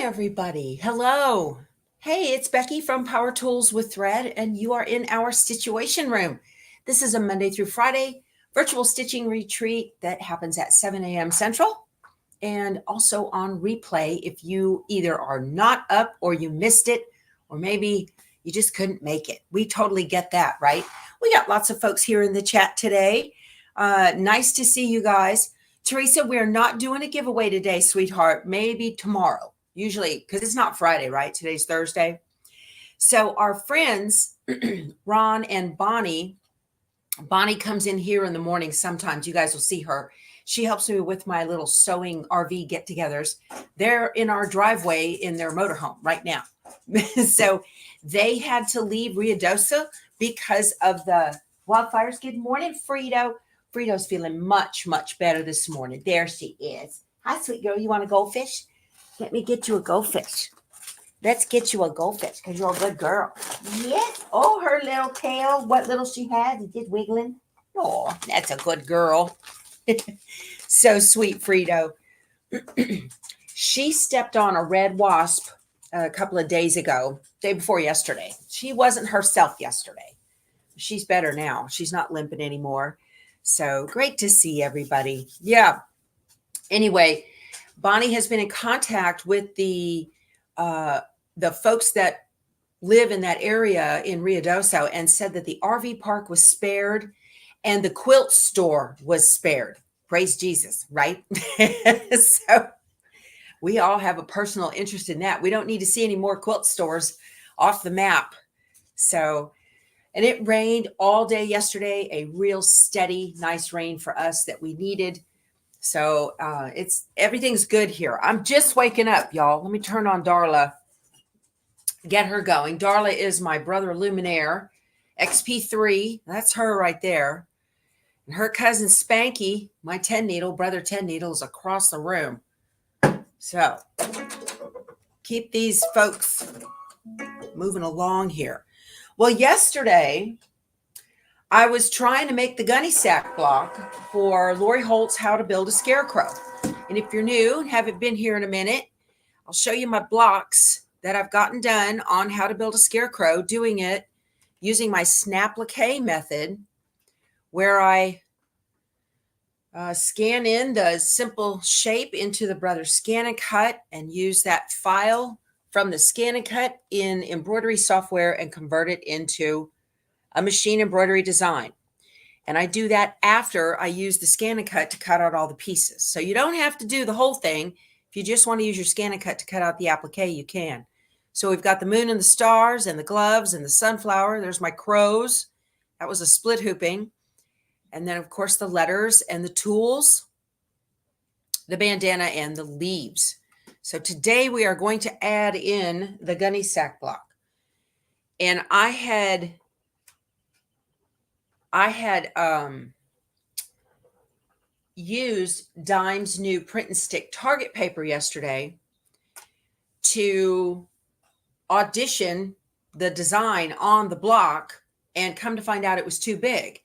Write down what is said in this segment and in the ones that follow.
everybody. Hello. Hey, it's Becky from Power Tools with Thread, and you are in our Stitchuation room. This is a Monday through Friday virtual stitching retreat that happens at 7 a.m. Central and also on replay if you either are not up or you missed it, or maybe you just couldn't make it. We totally get that, right? We got lots of folks here in the chat today. Nice to see you guys. Teresa, we're not doing a giveaway today, sweetheart. Maybe tomorrow. Usually, because it's not Friday, right? Today's Thursday. So our friends, Ron and Bonnie comes in here in the morning sometimes. You guys will see her. She helps me with my little sewing RV get-togethers. They're in our driveway in their motorhome right now. So they had to leave Ruidoso because of the wildfires. Good morning, Frito. Frito's feeling much, much better this morning. There she is. Hi, sweet girl. You want a goldfish? Let me get you a goldfish. Let's get you a goldfish because you're a good girl. Yes. Oh, her little tail. What little she has is just wiggling. Oh, that's a good girl. So sweet, Frito. She stepped on a red wasp a couple of days ago, day before yesterday. She wasn't herself yesterday. She's better now. She's not limping anymore. So great to see everybody. Yeah. Anyway, Bonnie has been in contact with the folks that live in that area in Ruidoso and said that the RV park was spared and the quilt store was spared. Praise Jesus, right? So we all have a personal interest in that. We don't need to see any more quilt stores off the map. So, and it rained all day yesterday, a real steady, nice rain for us that we needed. So everything's good here. I'm just waking up, y'all. Let me turn on Darla, get her going. Darla is my brother Luminaire, XP3. That's her right there. And her cousin Spanky, my 10 needle, brother 10 needle, is across the room. So keep these folks moving along here. Well, yesterday I was trying to make the gunny sack block for Lori Holt's How to Build a Scarecrow. And if you're new and haven't been here in a minute, I'll show you my blocks that I've gotten done on how to build a scarecrow, doing it using my snap-applique method, where I scan in the simple shape into the Brother ScanNCut and use that file from the ScanNCut in embroidery software and convert it into a machine embroidery design. And I do that after I use the ScanNCut to cut out all the pieces. So you don't have to do the whole thing. If you just want to use your ScanNCut to cut out the applique, you can. So we've got the moon and the stars and the gloves and the sunflower. There's my crows. That was a split hooping. And then, of course, the letters and the tools, the bandana and the leaves. So today we are going to add in the gunny sack block. And I had used Dime's new print and stick target paper yesterday to audition the design on the block, and come to find out it was too big.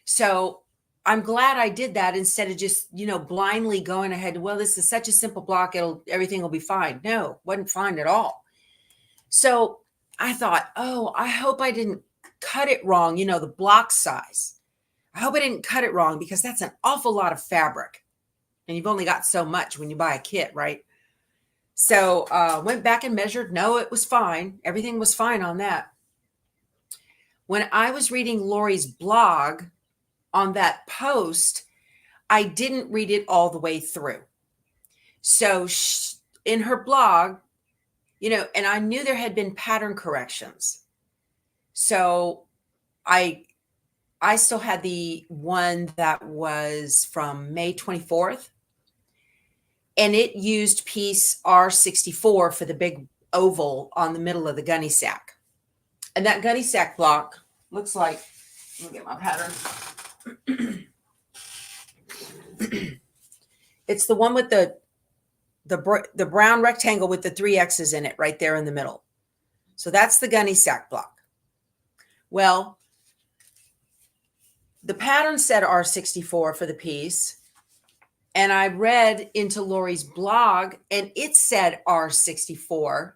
So I'm glad I did that instead of just, blindly going ahead. Well, this is such a simple block. Everything will be fine. No, wasn't fine at all. So I thought, oh, I hope I didn't cut it wrong. The block size. I hope I didn't cut it wrong because that's an awful lot of fabric. And you've only got so much when you buy a kit, right? So went back and measured. No, it was fine. Everything was fine on that. When I was reading Lori's blog on that post, I didn't read it all the way through. So in her blog, and I knew there had been pattern corrections. So I still had the one that was from May 24th. And it used piece R64 for the big oval on the middle of the gunny sack. And that gunny sack block looks like, let me get my pattern. It's the one with the brown rectangle with the 3 X's in it right there in the middle. So that's the gunny sack block. Well, the pattern said R64 for the piece. And I read into Lori's blog and it said R64.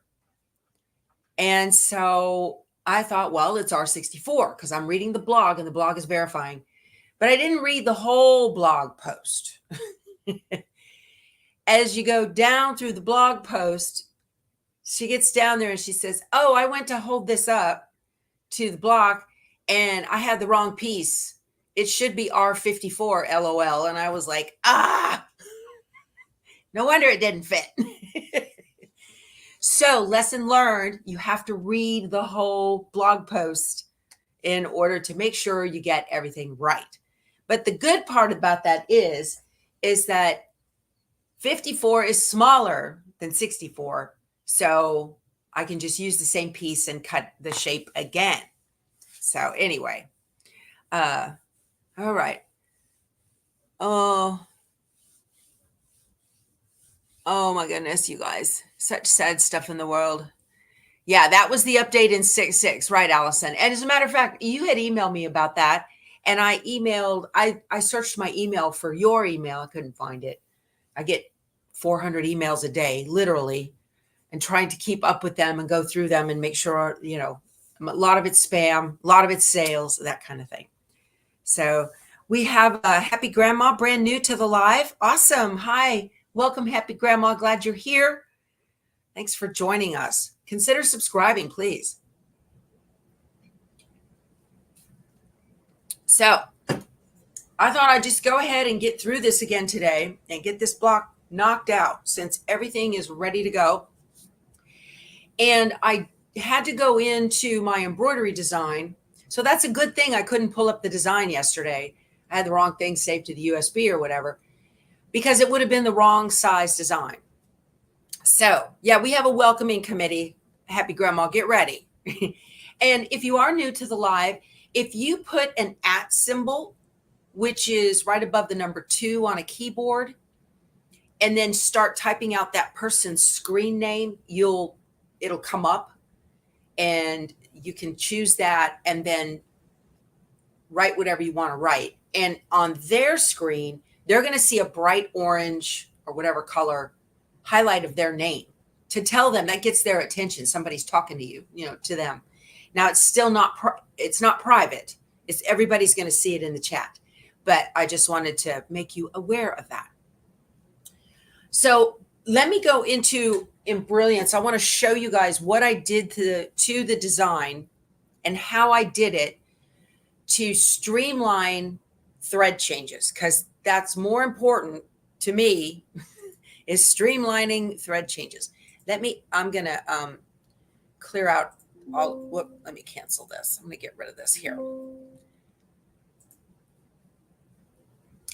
And so I thought, well, it's R64 because I'm reading the blog and the blog is verifying. But I didn't read the whole blog post. As you go down through the blog post, she gets down there and she says, oh, I went to hold this up to the block and I had the wrong piece. It should be R54, LOL. And I was like, no wonder it didn't fit. So, lesson learned, you have to read the whole blog post in order to make sure you get everything right. But the good part about that is that 54 is smaller than 64. So I can just use the same piece and cut the shape again. So anyway, all right. Oh my goodness, you guys, such sad stuff in the world. Yeah, that was the update in 6.6, right, Allison? And as a matter of fact, you had emailed me about that. And I searched my email for your email. I couldn't find it. I get 400 emails a day, literally, and trying to keep up with them and go through them and make sure, a lot of it's spam, a lot of it's sales, that kind of thing. So we have Happy Grandma, brand new to the live. Awesome. Hi. Welcome, Happy Grandma. Glad you're here. Thanks for joining us. Consider subscribing, please. So I thought I'd just go ahead and get through this again today and get this block knocked out since everything is ready to go. And I had to go into my embroidery design. So that's a good thing I couldn't pull up the design yesterday. I had the wrong thing saved to the USB or whatever, because it would have been the wrong size design. So yeah, we have a welcoming committee. Happy Grandma, get ready. And if you are new to the live, if you put an @ symbol, which is right above the number 2 on a keyboard, and then start typing out that person's screen name, it'll come up and you can choose that and then write whatever you want to write. And on their screen, they're going to see a bright orange or whatever color highlight of their name to tell them, that gets their attention. Somebody's talking to you, to them. Now it's still it's not private. It's everybody's going to see it in the chat, but I just wanted to make you aware of that. So let me go into Embrilliance. I want to show you guys what I did to the design and how I did it to streamline thread changes, because that's more important to me is streamlining thread changes. I'm going to clear out let me cancel this. I'm going to get rid of this here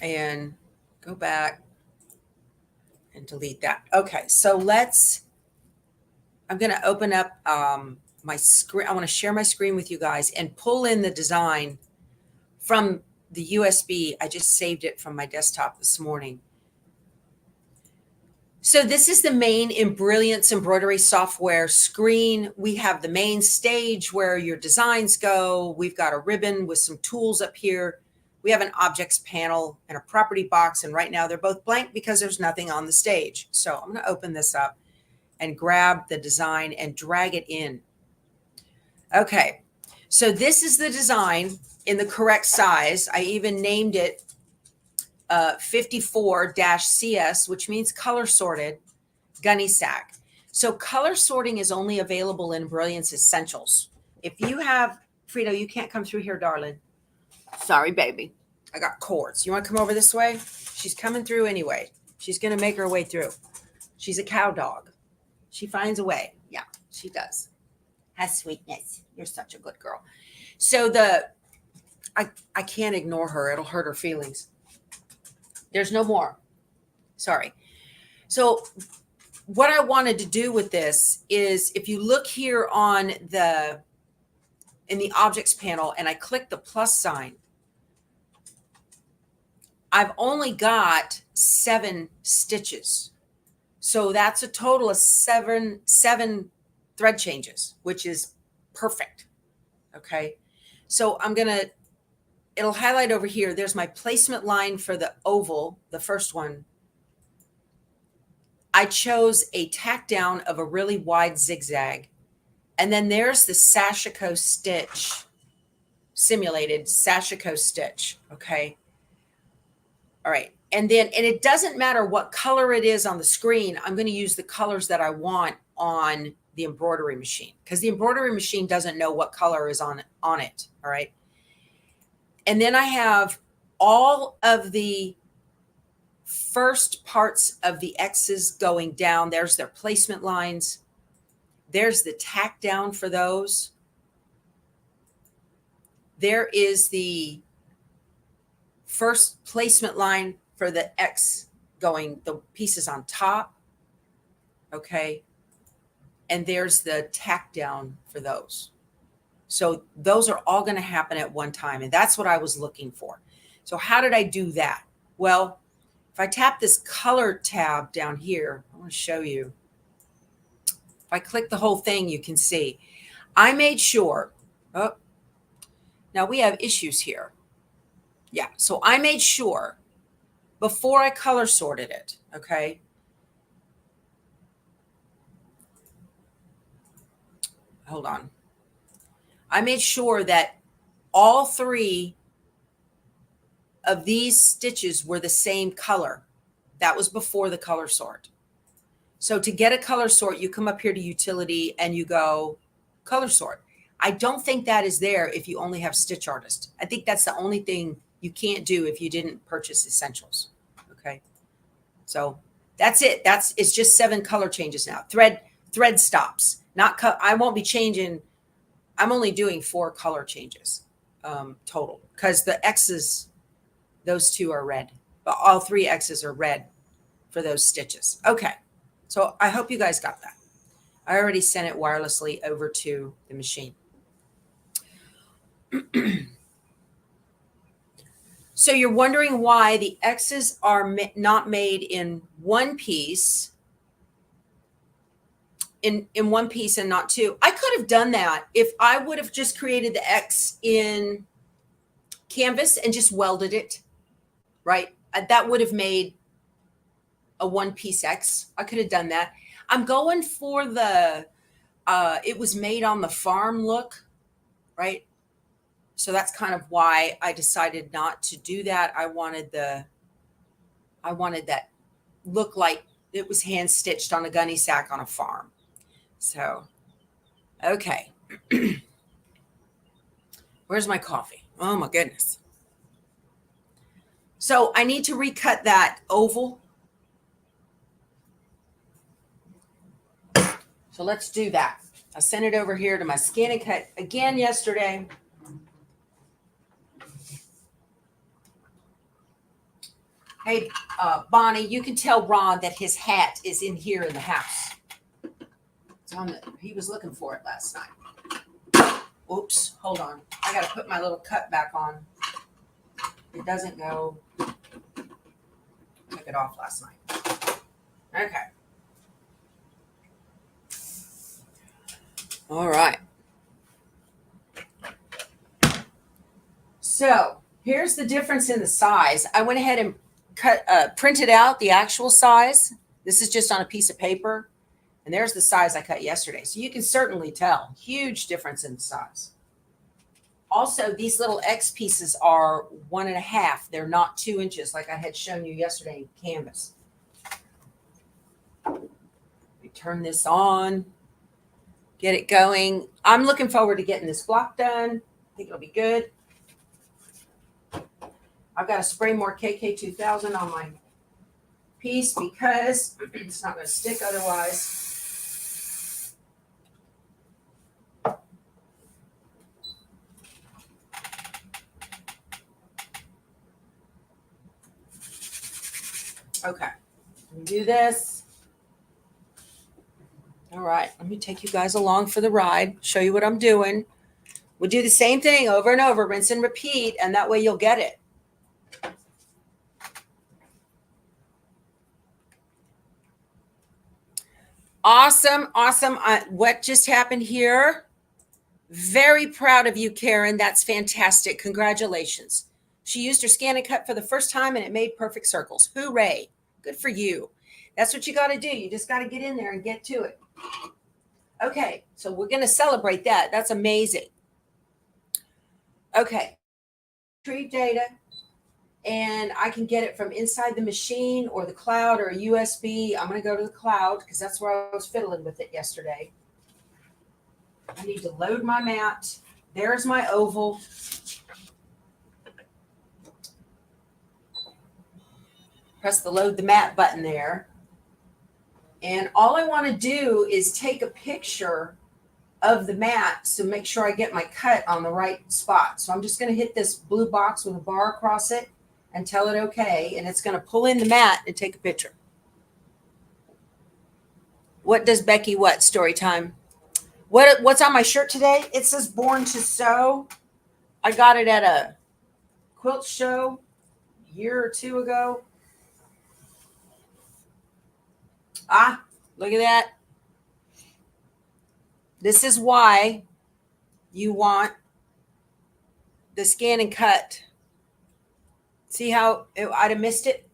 and go back and delete that. Okay, so I'm going to open up my screen. I want to share my screen with you guys and pull in the design from the USB. I just saved it from my desktop this morning. So this is the main Embrilliance embroidery software screen. We have the main stage where your designs go. We've got a ribbon with some tools up here. We have an objects panel and a property box. And right now they're both blank because there's nothing on the stage. So I'm going to open this up and grab the design and drag it in. Okay, so this is the design in the correct size. I even named it 54-CS, which means color sorted gunny sack. So color sorting is only available in Brilliance Essentials. If you have, Frito, you can't come through here, darling. Sorry, baby. I got cords. You want to come over this way? She's coming through anyway. She's going to make her way through. She's a cow dog. She finds a way. Yeah, she does. Has sweetness. You're such a good girl. So I can't ignore her. It'll hurt her feelings. There's no more. Sorry. So what I wanted to do with this is, if you look here in the objects panel and I click the plus sign, I've only got 7 stitches. So that's a total of seven thread changes, which is perfect. Okay. So it'll highlight over here. There's my placement line for the oval, the first one I chose a tack down of a really wide zigzag. And then there's the Scarecrow stitch, simulated Scarecrow stitch. Okay. All right. And it doesn't matter what color it is on the screen. I'm going to use the colors that I want on the embroidery machine, because the embroidery machine doesn't know what color is on it. All right. And then I have all of the first parts of the X's going down. There's their placement lines. There's the tack down for those. There is the first placement line for the X going, the pieces on top. Okay. And there's the tack down for those. So those are all going to happen at one time. And that's what I was looking for. So how did I do that? Well, if I tap this color tab down here, I want to show you. If I click the whole thing, you can see. I made sure, oh, now we have issues here. Yeah, so I made sure before I color sorted it, okay? Hold on. I made sure that all three of these stitches were the same color. That was before the color sort. So to get a color sort, you come up here to utility and you go color sort. I don't think that is there if you only have Stitch Artist. I think that's the only thing you can't do if you didn't purchase Essentials. Okay. So that's it. It's just 7 color changes now. Thread stops. I won't be changing. I'm only doing 4 color changes total, because the X's, those 2 are red, but all 3 X's are red for those stitches. Okay. So I hope you guys got that. I already sent it wirelessly over to the machine. So you're wondering why the X's are not made in one piece, in one piece and not 2. I could have done that if I would have just created the X in Canvas and just welded it, right? That would have made a one-piece X. I could have done that. I'm going for the, it was made on the farm look, right? So that's kind of why I decided not to do that. I wanted that look like it was hand stitched on a gunny sack on a farm. So, okay. Where's my coffee? Oh my goodness. So I need to recut that oval. So let's do that. I sent it over here to my ScanNCut again yesterday. Hey, Bonnie, you can tell Ron that his hat is in here in the house. He was looking for it last night. Oops, hold on. I got to put my little cut back on. It doesn't go. Took it off last night. Okay. All right. So here's the difference in the size. I went ahead and printed out the actual size. This is just on a piece of paper. And there's the size I cut yesterday. So you can certainly tell. Huge difference in the size. Also, these little X pieces are 1.5. They're not 2 inches like I had shown you yesterday in Canvas. Let me turn this on. Get it going. I'm looking forward to getting this block done. I think it'll be good. I've got to spray more KK2000 on my piece because it's not going to stick otherwise. Okay, let me do this. All right, let me take you guys along for the ride, show you what I'm doing. We'll do the same thing over and over, rinse and repeat, and that way you'll get it. Awesome, awesome. What just happened here? Very proud of you, Karen. That's fantastic. Congratulations. She used her ScanNCut for the first time and it made perfect circles. Hooray. Good for you. That's what you got to do. You just got to get in there and get to it. Okay, so we're going to celebrate that. That's amazing. Okay, retrieve data, and I can get it from inside the machine or the cloud or a USB. I'm going to go to the cloud because that's where I was fiddling with it yesterday. I need to load my mat. There's my oval. Press the load the mat button there. And all I want to do is take a picture of the mat to make sure I get my cut on the right spot. So I'm just going to hit this blue box with a bar across it and tell it okay. And it's going to pull in the mat and take a picture. What does Becky what? Story time. What's on my shirt today? It says Born to Sew. I got it at a quilt show a year or two ago. Ah, look at that. This is why you want the ScanNCut. See how I'd have missed it?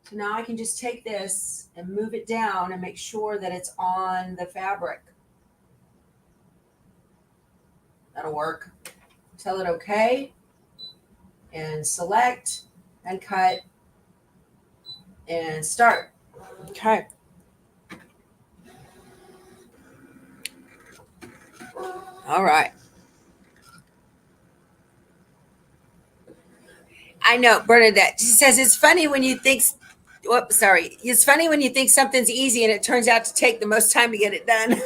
So now I can just take this and move it down and make sure that it's on the fabric. That'll work. Tell it okay. And select and cut and start. Okay. All right. I know, Bernadette. She says it's funny when you think. Whoops, sorry. It's funny when you think something's easy and it turns out to take the most time to get it done.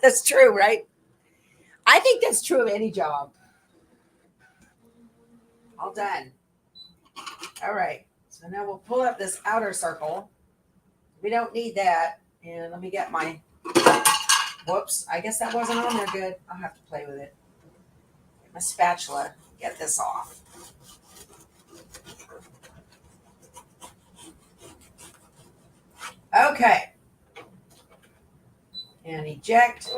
That's true, right? I think that's true of any job. All done. All right. So now we'll pull up this outer circle. We don't need that. And let me get my. Whoops. I guess that wasn't on there good. I'll have to play with it. Get my spatula. Get this off. Okay. And eject.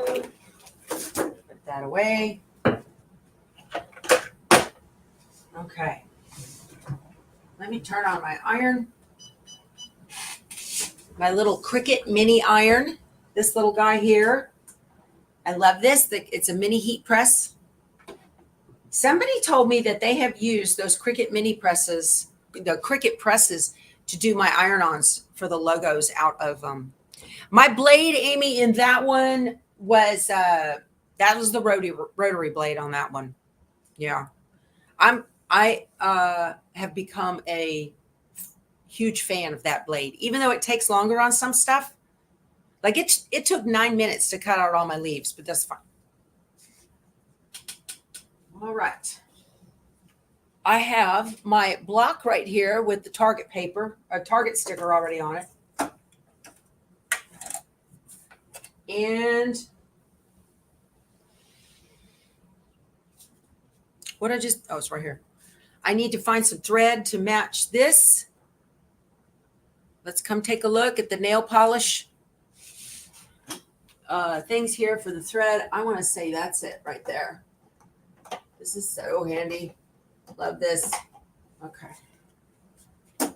Put that away. Okay. Let me turn on my iron. My little Cricut mini iron. This little guy here. I love this. It's a mini heat press. Somebody told me that they have used those Cricut mini presses, the Cricut presses, to do my iron-ons for the logos out of them. My blade, Amy, in that one was that was the rotary blade on that one. Yeah, I have become a huge fan of that blade, even though it takes longer on some stuff. Like it took 9 minutes to cut out all my leaves, but that's fine. All right. I have my block right here with the Target paper, a Target sticker already on it. And it's right here. I need to find some thread to match this. Let's come take a look at the nail polish things here for the thread. I want to say that's it right there. This is so handy. Love this. Okay.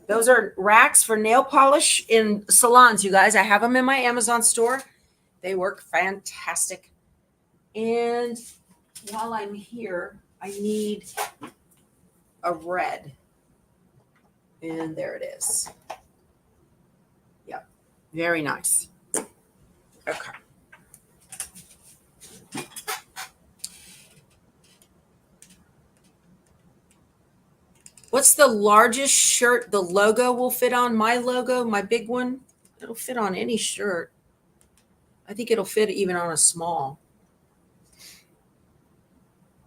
Those are racks for nail polish in salons, you guys. I have them in my Amazon store. They work fantastic. And while I'm here, I need a red. And there it is. Yep. Very nice. Okay. What's the largest shirt the logo will fit on? My logo, my big one, it'll fit on any shirt. I think it'll fit even on a small.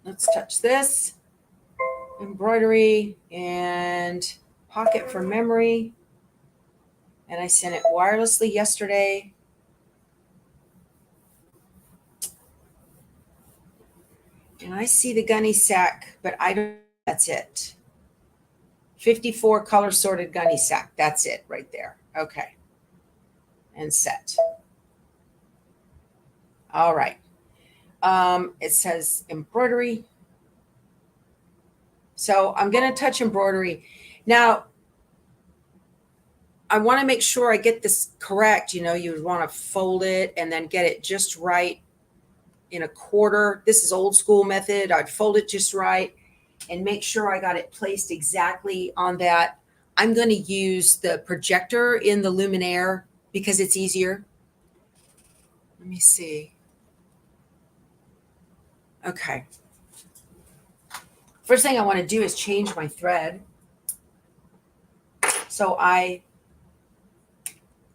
Let's touch this. Embroidery and pocket for memory. And I sent it wirelessly yesterday. And I see the Gunny sack, but I don't, that's it. 54 color sorted Gunny sack. That's it right there. Okay. And set. All right. It says embroidery. So I'm going to touch embroidery. Now, I want to make sure I get this correct. You know, you would want to fold it and then get it just right in a quarter. This is old school method. I'd fold it just right and make sure I got it placed exactly on that. I'm going to use the projector in the luminaire because it's easier. Let me see. Okay. First thing I want to do is change my thread. So I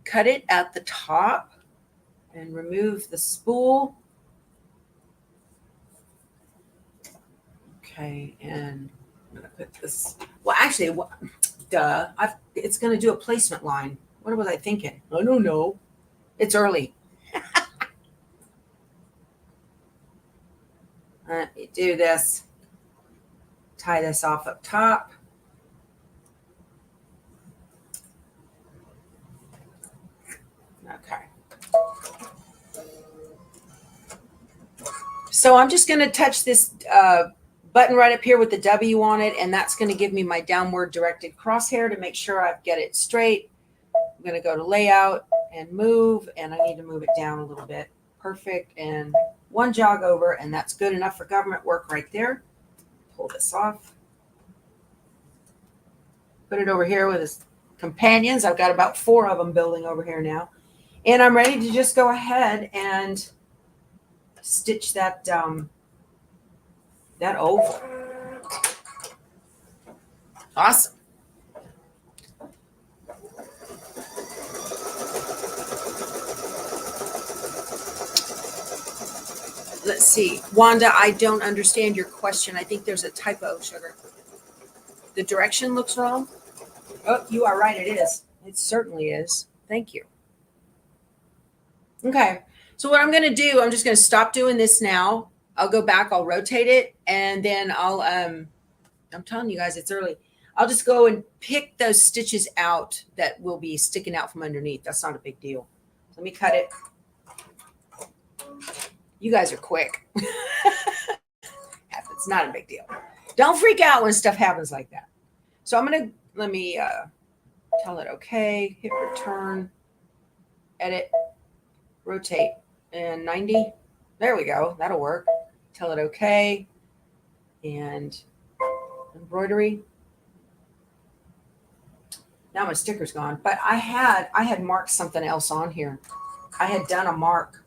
cut it at the top and remove the spool. Okay, and I'm gonna put this. Well, actually, duh. It's gonna do a placement line. What was I thinking? I don't know. It's early. Let me do this. Tie this off up top. Okay. So I'm just going to touch this button right up here with the W on it, and that's going to give me my downward directed crosshair to make sure I get it straight. I'm going to go to layout and move, and I need to move it down a little bit. Perfect. And one jog over, and that's good enough for government work right there. Pull this off. Put it over here with his companions. I've got about 4 of them building over here now. And I'm ready to just go ahead and stitch that that oval. Awesome. Let's see. Wanda, I don't understand your question. I think there's a typo, sugar. The direction looks wrong. Oh, you are right. It is. It certainly is. Thank you. Okay. So what I'm going to do, I'm just going to stop doing this now. I'll go back, I'll rotate it, and then I'll, I'm telling you guys, it's early. I'll just go and pick those stitches out that will be sticking out from underneath. That's not a big deal. Let me cut it. You guys are quick. It's not a big deal. Don't freak out when stuff happens like that. So I'm going to, let me tell it okay, hit return, edit, rotate, and 90. There we go. That'll work. Tell it okay. And embroidery. Now my sticker's gone. But I had marked something else on here. I had done a mark.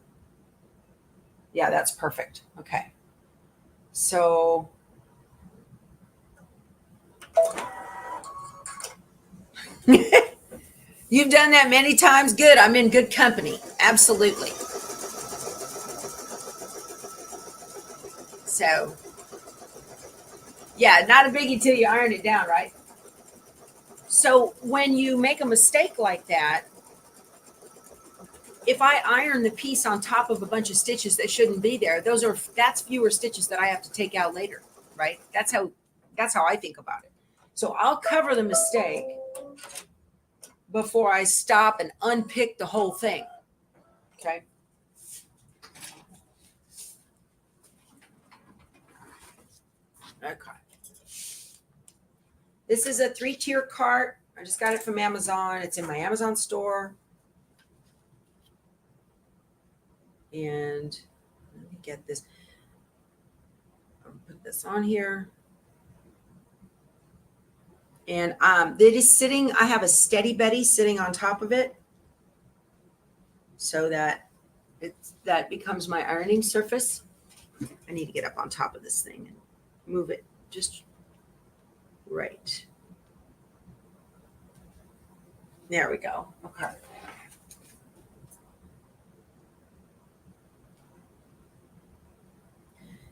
Yeah, that's perfect. Okay. So you've done that many times. Good. I'm in good company. Absolutely. So, yeah, not a biggie till you iron it down, right? So when you make a mistake like that, if I iron the piece on top of a bunch of stitches that shouldn't be there, that's fewer stitches that I have to take out later, right? That's how I think about it. So I'll cover the mistake before I stop and unpick the whole thing. Okay. Okay. This is a 3-tier cart. I just got it from Amazon. It's in my Amazon store. And let me get this. I'll put this on here. And it is sitting, I have a Steady Betty sitting on top of it so that that becomes my ironing surface. I need to get up on top of this thing and move it just right. There we go. Okay.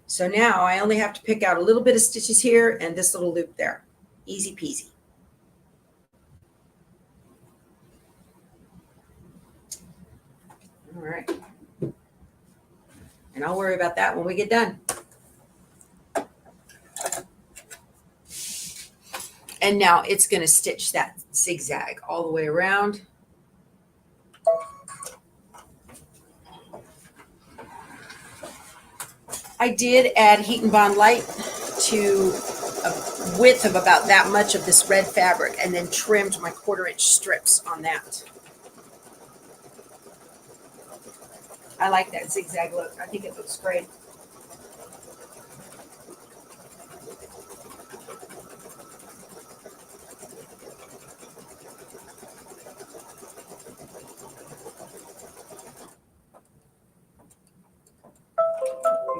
So now I only have to pick out a little bit of stitches here and this little loop there. Easy peasy. All right. And I'll worry about that when we get done. And now it's going to stitch that zigzag all the way around. I did add Heat and Bond Light to width of about that much of this red fabric and then trimmed my 1/4 inch strips on that. I like that zigzag look. I think it looks great.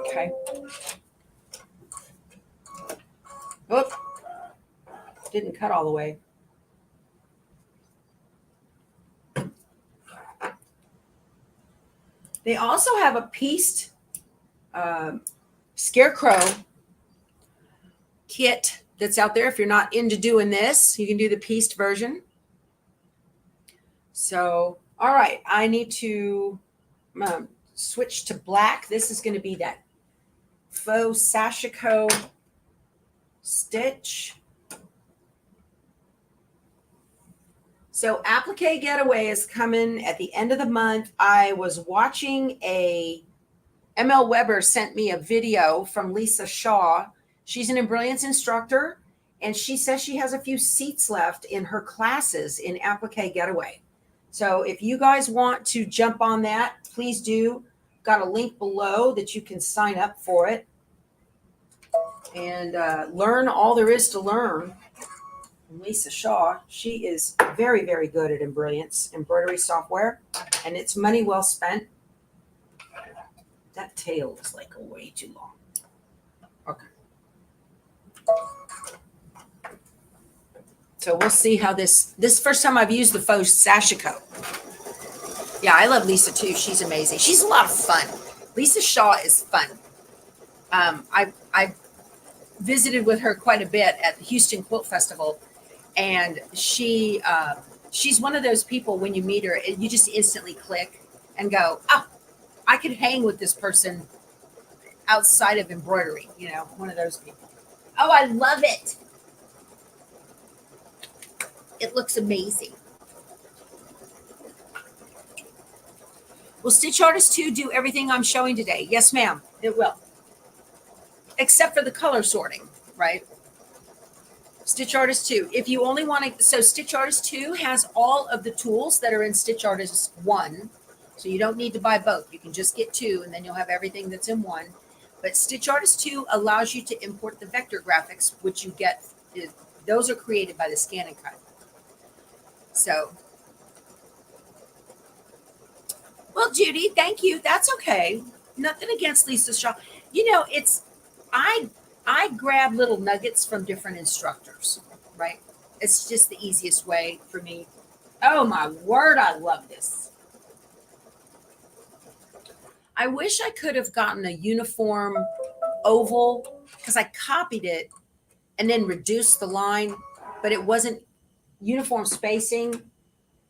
Okay. Oop. Didn't cut all the way. They also have a pieced Scarecrow kit that's out there. If you're not into doing this, you can do the pieced version. So, all right, I need to switch to black. This is going to be that faux Sashiko stitch. So Applique Getaway is coming at the end of the month. I was watching ML Weber sent me a video from Lisa Shaw. She's an Embrilliance instructor, and she says she has a few seats left in her classes in Applique Getaway. So if you guys want to jump on that, please do. Got a link below that you can sign up for it and learn all there is to learn. And Lisa Shaw, she is very, very good at Embrilliance embroidery software, and it's money well spent. That tail is like way too long. Okay. So we'll see how this first time I've used the faux Sashiko. Yeah, I love Lisa too. She's amazing. She's a lot of fun. Lisa Shaw is fun. I visited with her quite a bit at the Houston Quilt Festival, and she's one of those people when you meet her, you just instantly click and go, oh, I could hang with this person outside of embroidery, you know, one of those people. Oh, I love it. It looks amazing. Will Stitch Artist 2 do everything I'm showing today? Yes, ma'am, it will. Except for the color sorting, right? Stitch Artist 2. If you only want to, so Stitch Artist 2 has all of the tools that are in Stitch Artist 1. So you don't need to buy both. You can just get 2, and then you'll have everything that's in 1. But Stitch Artist 2 allows you to import the vector graphics, which you get. Those are created by the ScanNCut. So, well, Judy, thank you. That's okay. Nothing against Lisa Shaw. You know, I grab little nuggets from different instructors, right? It's just the easiest way for me. Oh my word, I love this. I wish I could have gotten a uniform oval because I copied it and then reduced the line, but it wasn't uniform spacing,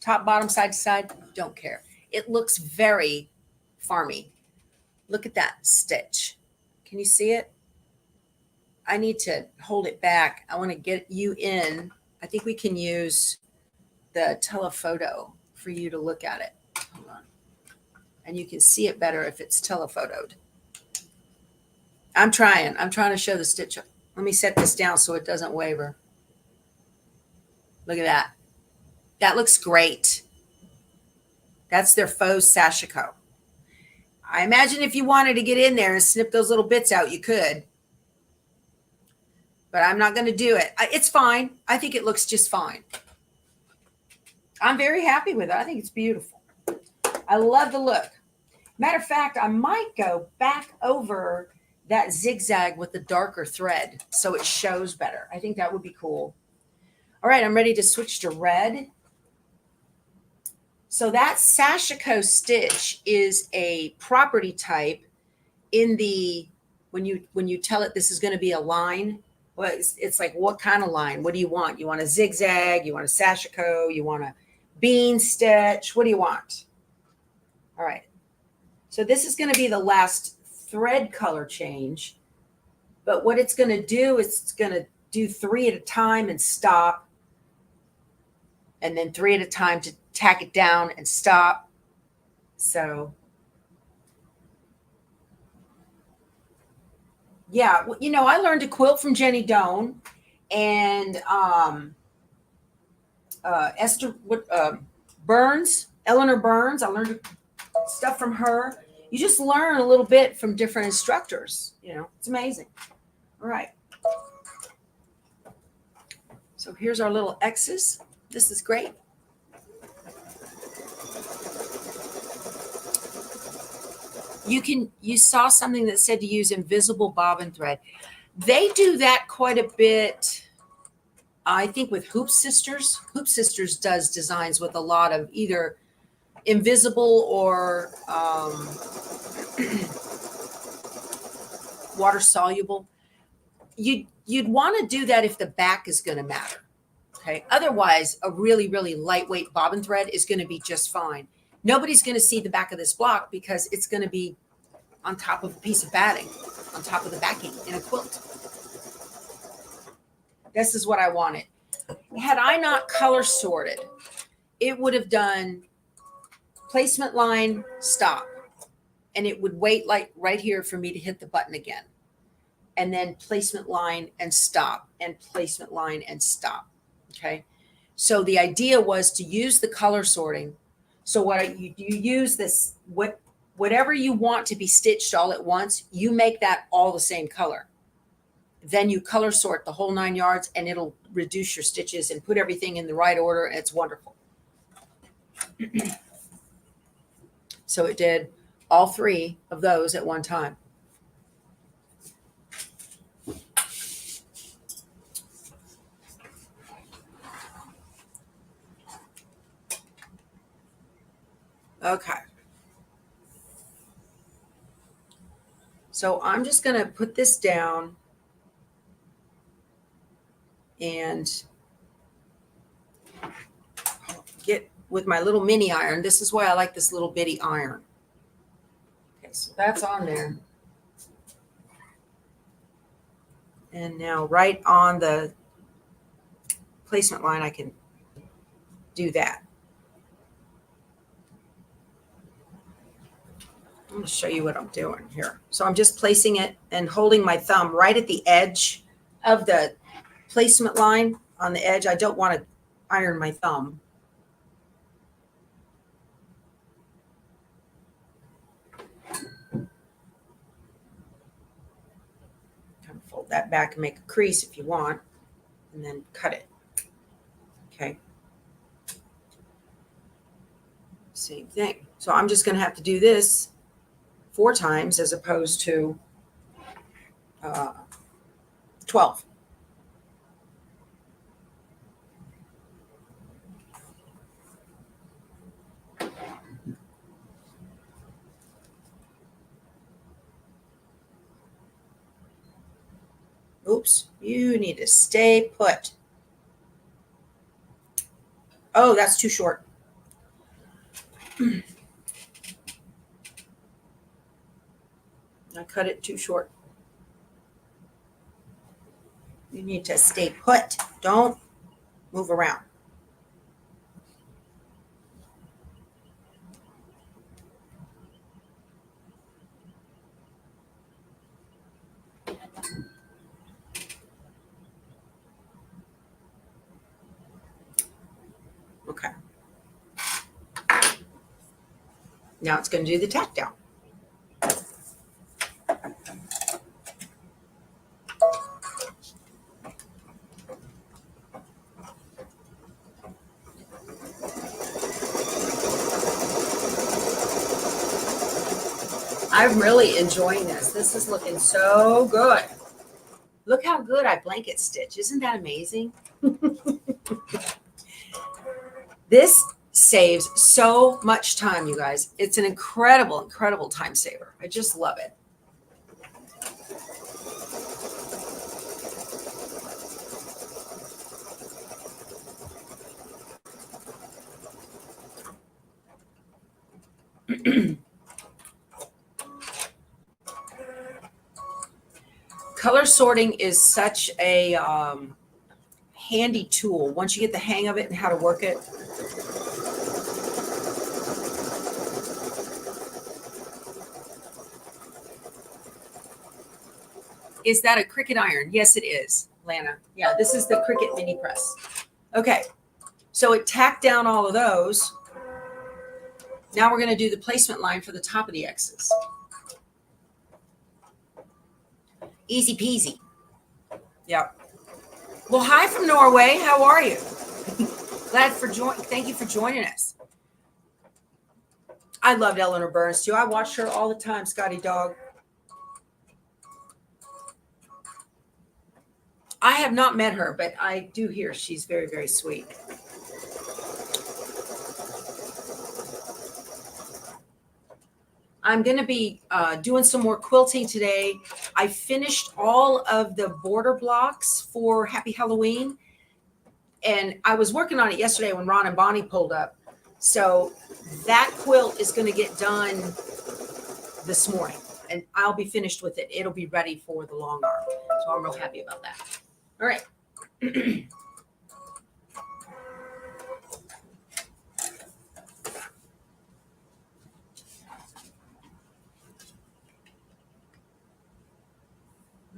top, bottom, side to side. Don't care. It looks very farmy. Look at that stitch. Can you see it? I need to hold it back. I want to get you in. I think we can use the telephoto for you to look at it. Hold on. And you can see it better if it's telephotoed. I'm trying to show the stitch. Let me set this down so it doesn't waver. Look at that. That looks great. That's their faux Sashiko. I imagine if you wanted to get in there and snip those little bits out, you could. But I'm not going to do it. It's fine. I think it looks just fine. I'm very happy with it. I think it's beautiful. I love the look. Matter of fact, I might go back over that zigzag with the darker thread so it shows better. I think that would be cool. All right, I'm ready to switch to red. So that Sashiko stitch is a property type in the, when you tell it this is going to be a line, well, it's like, what kind of line? What do you want? You want a zigzag? You want a Sashiko? You want a bean stitch? What do you want? All right. So this is going to be the last thread color change. But what it's going to do is it's going to do 3 at a time and stop. And then 3 at a time to tack it down and stop. So, yeah, you know, I learned to quilt from Jenny Doan, and Esther Burns, Eleanor Burns. I learned stuff from her. You just learn a little bit from different instructors. You know, it's amazing. All right. So here's our little X's. This is great. You saw something that said to use invisible bobbin thread. They do that quite a bit. I think with Hoop Sisters. Hoop Sisters does designs with a lot of either invisible or water soluble. You'd want to do that if the back is going to matter. Okay. Otherwise, a really, really lightweight bobbin thread is going to be just fine. Nobody's going to see the back of this block because it's going to be on top of a piece of batting, on top of the backing in a quilt. This is what I wanted. Had I not color sorted, it would have done placement line, stop. And it would wait like right here for me to hit the button again. And then placement line and stop, and placement line and stop. Okay. So the idea was to use the color sorting. So what you use this, whatever you want to be stitched all at once, you make that all the same color. Then you color sort the whole 9 yards, and it'll reduce your stitches and put everything in the right order. And it's wonderful. So it did all 3 of those at one time. Okay. So I'm just going to put this down and get with my little mini iron. This is why I like this little bitty iron. Okay, so that's on there. And now right on the placement line, I can do that. I'm going to show you what I'm doing here. So I'm just placing it and holding my thumb right at the edge of the placement line on the edge. I don't want to iron my thumb. Kind of fold that back and make a crease if you want, and then cut it. Okay. Same thing. So I'm just going to have to do this 4 times as opposed to 12. Oops, you need to stay put. Oh, that's too short. I cut it too short. You need to stay put. Don't move around. Okay. Now it's going to do the tack down. I'm really enjoying this. This is looking so good. Look how good I blanket stitch. Isn't that amazing? This saves so much time, you guys. It's an incredible, incredible time saver. I just love it. Color sorting is such a handy tool once you get the hang of it and how to work it. Is that a Cricut iron? Yes, it is. Lana. Yeah, this is the Cricut mini press. Okay, so it tacked down all of those. Now we're going to do the placement line for the top of the X's. Easy peasy. Yep. Well, hi from Norway. How are you? Thank you for joining us. I loved Eleanor Burns too. I watched her all the time, Scotty Dog. I have not met her, but I do hear she's very, very sweet. I'm going to be doing some more quilting today. I finished all of the border blocks for Happy Halloween. And I was working on it yesterday when Ron and Bonnie pulled up. So that quilt is going to get done this morning. And I'll be finished with it. It'll be ready for the long arm. So I'm real happy about that. All right.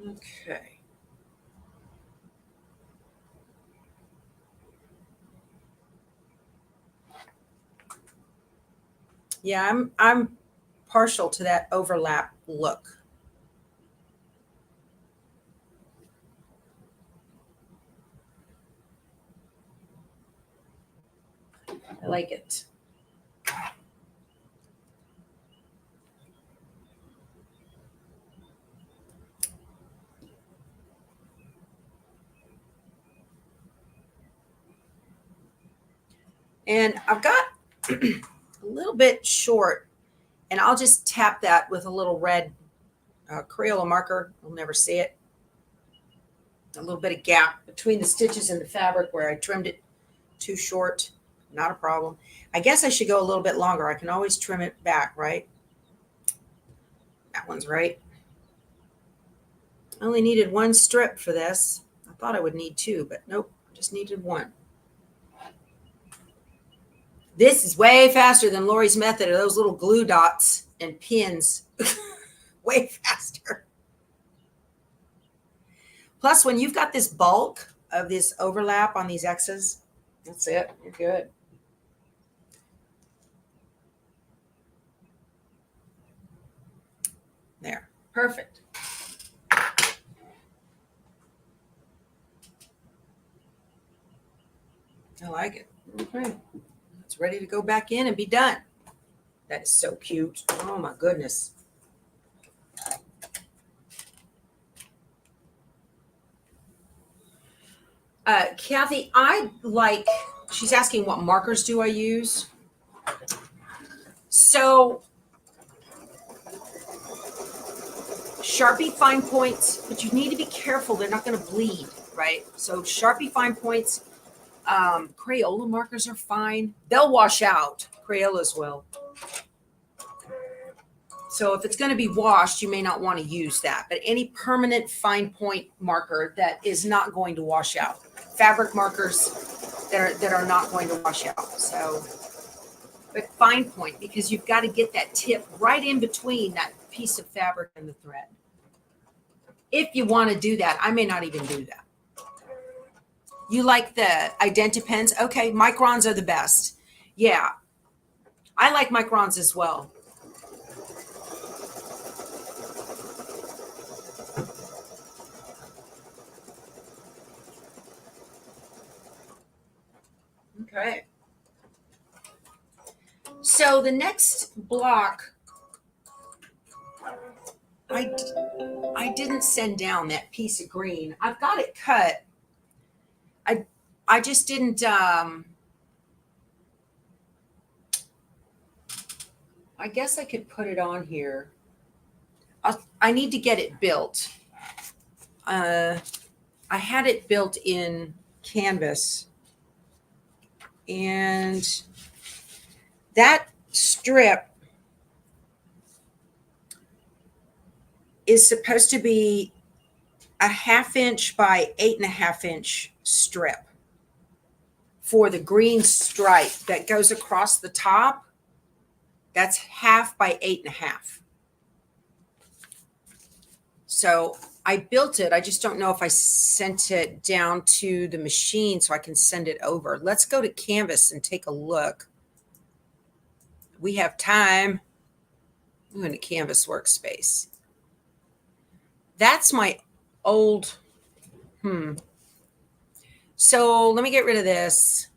Okay. Yeah, I'm partial to that overlap look. I like it. And I've got a little bit short, and I'll just tap that with a little red Crayola marker. You'll never see it. A little bit of gap between the stitches and the fabric where I trimmed it too short. Not a problem. I guess I should go a little bit longer. I can always trim it back, right? That one's right. I only needed one strip for this. I thought I would need two, but nope, just needed one. This is way faster than Lori's method of those little glue dots and pins. Way faster. Plus, when you've got this bulk of this overlap on these X's, that's it. You're good. There. Perfect. I like it. Okay. It's ready to go back in and be done. That is so cute. Oh my goodness. Kathy, she's asking what markers do I use? So Sharpie fine points, but you need to be careful. They're not going to bleed, right? So Sharpie fine points, Crayola markers are fine. They'll wash out. Crayolas will. So if it's going to be washed, you may not want to use that. But any permanent fine point marker that is not going to wash out. Fabric markers that are not going to wash out. So, but fine point, because you've got to get that tip right in between that piece of fabric and the thread. If you want to do that, I may not even do that. You like the Identipens? Okay, microns are the best. Yeah, I like microns as well. Okay. So the next block, I didn't send down that piece of green. I've got it cut. I just didn't. I guess I could put it on here. I need to get it built. I had it built in Canvas, and that strip is supposed to be a 1/2 inch by 8.5 inch strip for the green stripe that goes across the top. That's 1/2 by 8.5. So I built it. I just don't know if I sent it down to the machine so I can send it over. Let's go to Canvas and take a look. We have time. Ooh, in a Canvas workspace. That's my old, So let me get rid of this.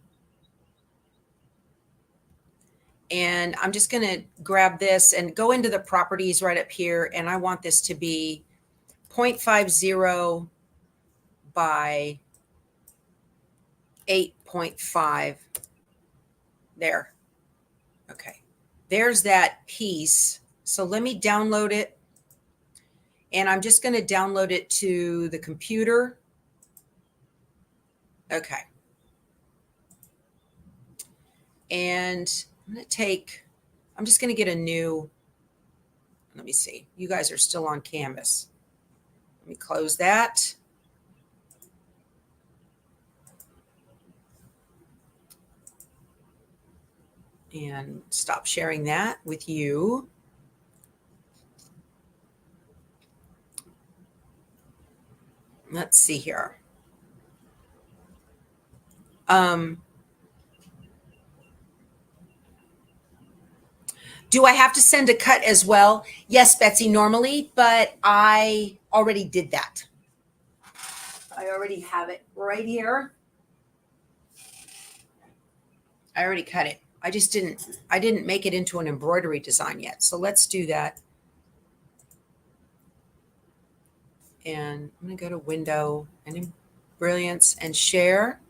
And I'm just going to grab this and go into the properties right up here. And I want this to be 0.50 by 8.5. There. Okay. There's that piece. So let me download it. And I'm just going to download it to the computer. Okay. And I'm just going to get a new, let me see. You guys are still on Canvas. Let me close that. And stop sharing that with you. Let's see here. Do I have to send a cut as well? Yes, Betsy, normally, but I already did that. I already have it right here. I already cut it. I didn't make it into an embroidery design yet. So let's do that. And I'm going to go to Window and Brilliance and Share.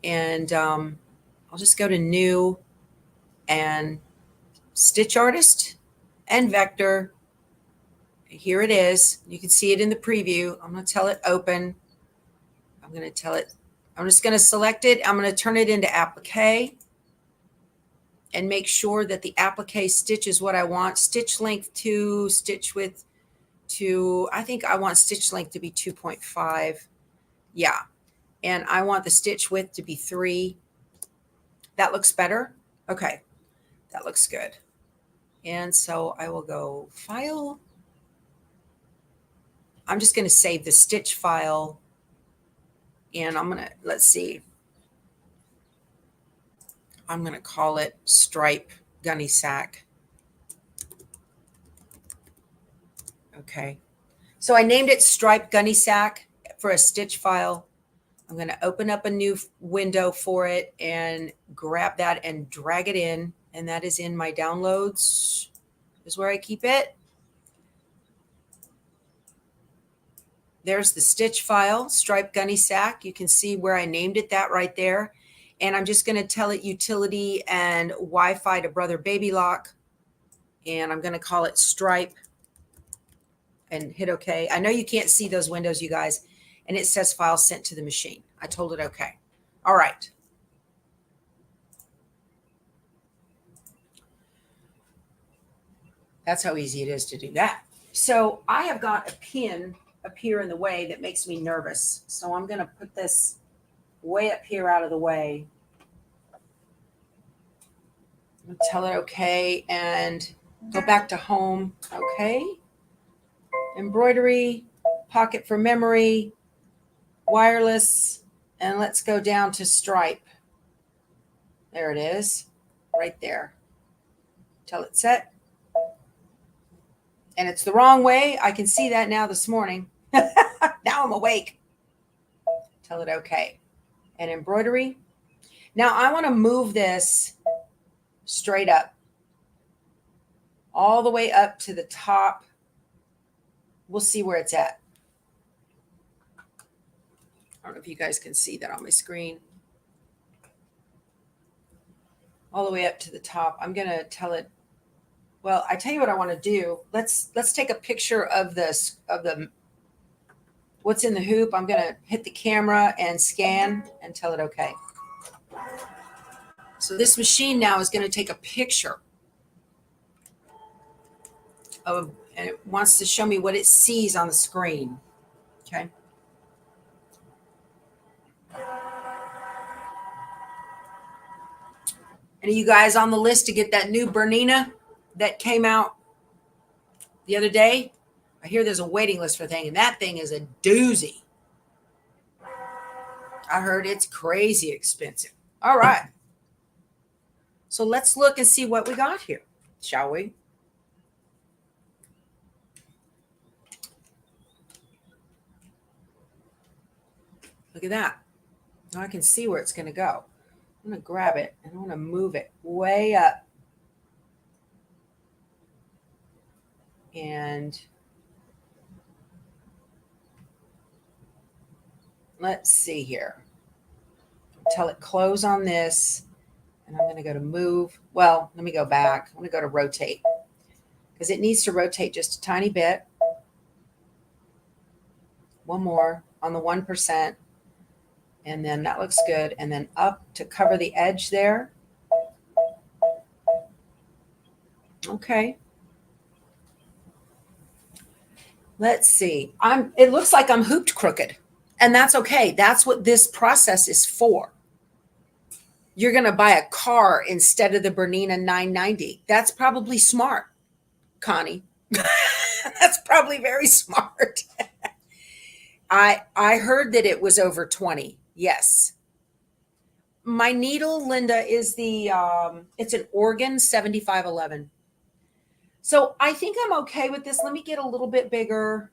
And I'll just go to New and Stitch Artist and Vector. Here it is. You can see it in the preview. I'm going to tell it Open. I'm just going to select it. I'm going to turn it into Applique and make sure that the Applique stitch is what I want. Stitch length 2, stitch width 2. I think I want stitch length to be 2.5. Yeah. And I want the stitch width to be 3. That looks better. Okay. That looks good. And so I will go File. I'm just going to save the stitch file. And I'm going to, let's see. I'm going to call it Stripe Gunny Sack. Okay. So I named it Stripe Gunny Sack for a stitch file. I'm going to open up a new window for it and grab that and drag it in. And that is in my downloads, is where I keep it. There's the stitch file, Stripe Gunny Sack. You can see where I named it that right there. And I'm just going to tell it utility and Wi-Fi to Brother Baby Lock. And I'm going to call it Stripe and hit OK. I know you can't see those windows, you guys. And it says file sent to the machine. I told it OK. All right. That's how easy it is to do that. So I have got a pin up here in the way that makes me nervous. So I'm going to put this way up here out of the way. I'm going to tell it OK and go back to home. OK. Embroidery, pocket for memory, wireless, and let's go down to Stripe. There it is, right there. Tell it set. And it's the wrong way. I can see that now this morning. Now I'm awake. Tell it OK. And embroidery. Now I want to move this straight up. All the way up to the top. We'll see where it's at. I don't know if you guys can see that on my screen. All the way up to the top. I'm going to tell it, well, I tell you what I want to do. Let's take a picture of this, what's in the hoop. I'm going to hit the camera and scan and tell it OK. So this machine now is going to take a picture of, and it wants to show me what it sees on the screen. Okay. Any of you guys on the list to get that new Vernia that came out the other day? I hear there's a waiting list for a thing, and that thing is a doozy. I heard it's crazy expensive. All right. So let's look and see what we got here, shall we? Look at that. Now I can see where it's going to go. I'm going to grab it and I'm going to move it way up. And let's see here. Tell it close on this. And I'm going to go to move. Well, let me go back. I'm going to go to rotate because it needs to rotate just a tiny bit. One more on the 1%. And then that looks good. And then up to cover the edge there. Okay. Let's see. It looks like I'm hooped crooked. And that's okay. That's what this process is for. You're going to buy a car instead of the Bernina 990. That's probably smart, Connie. That's probably very smart. I heard that it was over 20. Yes. My needle, Linda, is it's an Oregon 7511. So I think I'm okay with this. Let me get a little bit bigger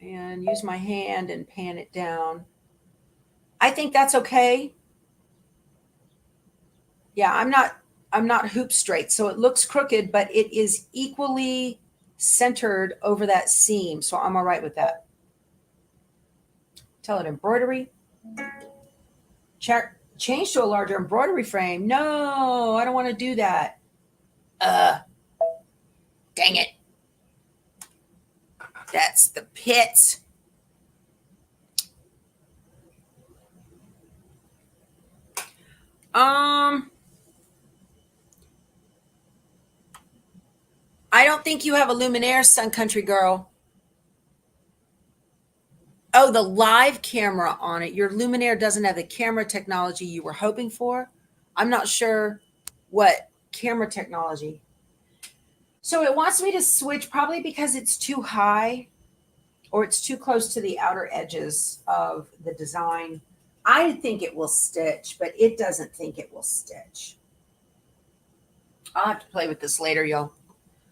and use my hand and pan it down. I think that's okay. Yeah, I'm not hoop straight. So it looks crooked, but it is equally centered over that seam. So I'm all right with that. Tell it embroidery. Change to a larger embroidery frame. No, I don't want to do that. Dang it. That's the pits. I don't think you have a Luminaire, Sun Country Girl. Oh, the live camera on it. Your Luminaire doesn't have the camera technology you were hoping for. I'm not sure what camera technology. So it wants me to switch probably because it's too high or it's too close to the outer edges of the design. I think it will stitch, but it doesn't think it will stitch. I'll have to play with this later, y'all,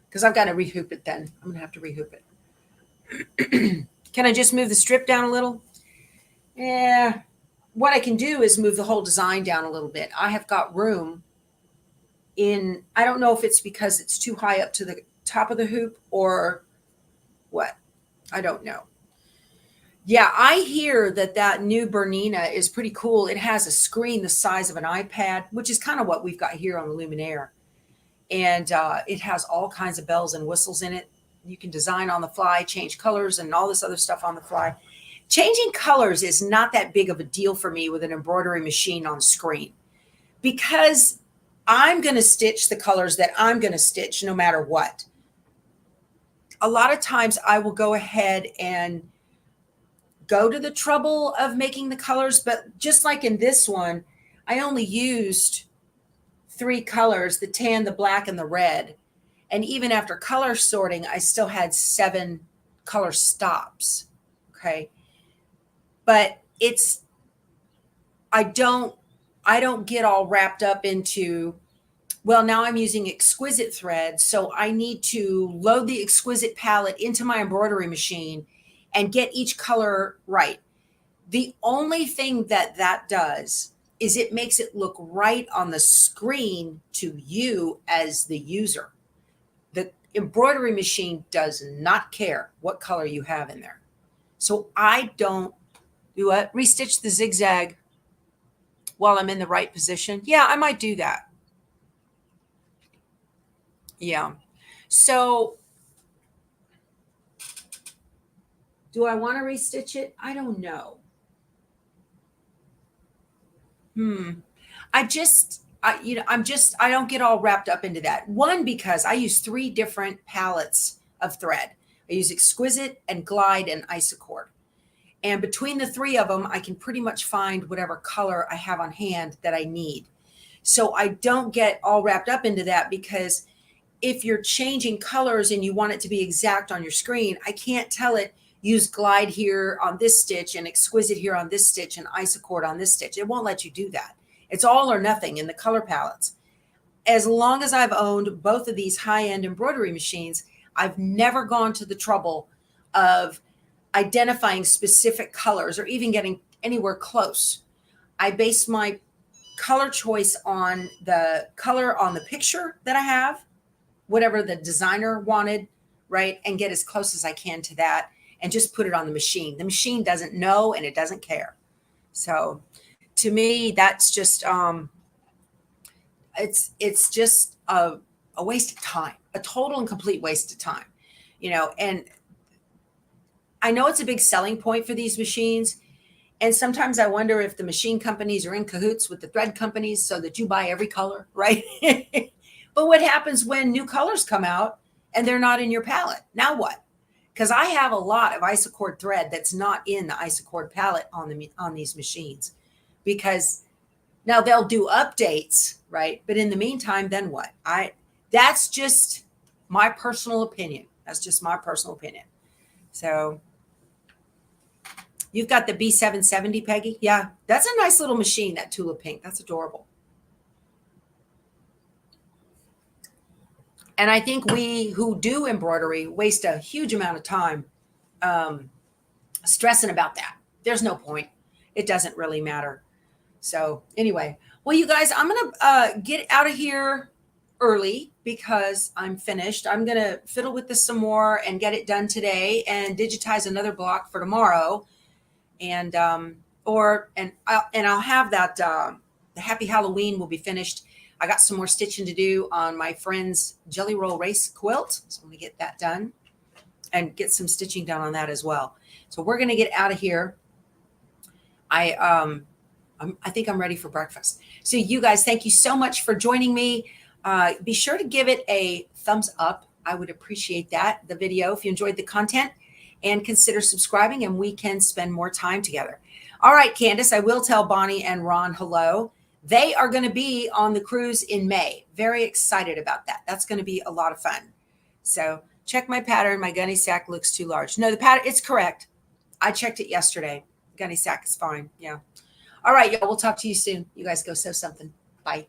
because I've got to rehoop it then. I'm going to have to rehoop it. Can I just move the strip down a little? Yeah. What I can do is move the whole design down a little bit. I have got room in, I don't know if it's because it's too high up to the top of the hoop or what. I don't know. Yeah, I hear that new Bernina is pretty cool. It has a screen the size of an iPad, which is kind of what we've got here on the Luminaire. And it has all kinds of bells and whistles in it. You can design on the fly, change colors and all this other stuff on the fly. Changing colors is not that big of a deal for me with an embroidery machine on screen because I'm going to stitch the colors that I'm going to stitch no matter what. A lot of times I will go ahead and go to the trouble of making the colors, but just like in this one, I only used 3 colors, the tan, the black, and the red. And even after color sorting, I still had 7 color stops. Okay. But I don't get all wrapped up into, well, now I'm using exquisite thread. So I need to load the exquisite palette into my embroidery machine and get each color right. The only thing that does is it makes it look right on the screen to you as the user. The embroidery machine does not care what color you have in there. So I don't do what? Restitch the zigzag while I'm in the right position. Yeah, I might do that. Yeah. So do I want to restitch it? I don't know. I don't get all wrapped up into that. One, because I use 3 different palettes of thread. I use Exquisite and Glide and Isocord. And between the 3 of them, I can pretty much find whatever color I have on hand that I need. So I don't get all wrapped up into that because if you're changing colors and you want it to be exact on your screen, I can't tell it use glide here on this stitch and exquisite here on this stitch and isochord on this stitch. It won't let you do that. It's all or nothing in the color palettes. As long as I've owned both of these high-end embroidery machines, I've never gone to the trouble of identifying specific colors or even getting anywhere close. I base my color choice on the color on the picture that I have, whatever the designer wanted, right? And get as close as I can to that and just put it on the machine. The machine doesn't know and it doesn't care. So to me, that's just, it's just a waste of time, a total and complete waste of time, you know. And I know it's a big selling point for these machines. And sometimes I wonder if the machine companies are in cahoots with the thread companies so that you buy every color, right? But what happens when new colors come out and they're not in your palette? Now what? Because I have a lot of isochord thread that's not in the isochord palette on these machines, because now they'll do updates, right? But in the meantime, then what? That's just my personal opinion. That's just my personal opinion. So you've got the B770, Peggy. Yeah, that's a nice little machine, that tulip pink. That's adorable. And I think we who do embroidery waste a huge amount of time stressing about that. There's no point. It doesn't really matter. So anyway, well, you guys, I'm going to get out of here early because I'm finished. I'm going to fiddle with this some more and get it done today and digitize another block for tomorrow. And I'll have that, the Happy Halloween will be finished. I got some more stitching to do on my friend's Jelly Roll Race quilt. So I'm going to get that done and get some stitching done on that as well. So we're going to get out of here. I think I'm ready for breakfast. So you guys, thank you so much for joining me. Be sure to give it a thumbs up. I would appreciate that, the video, if you enjoyed the content, and consider subscribing and we can spend more time together. All right, Candace, I will tell Bonnie and Ron hello. They are going to be on the cruise in May. Very excited about that. That's going to be a lot of fun. So check my pattern. My gunny sack looks too large. No, the pattern, it's correct. I checked it yesterday. Gunny sack is fine. Yeah. All right, y'all. We'll talk to you soon. You guys go sew something. Bye.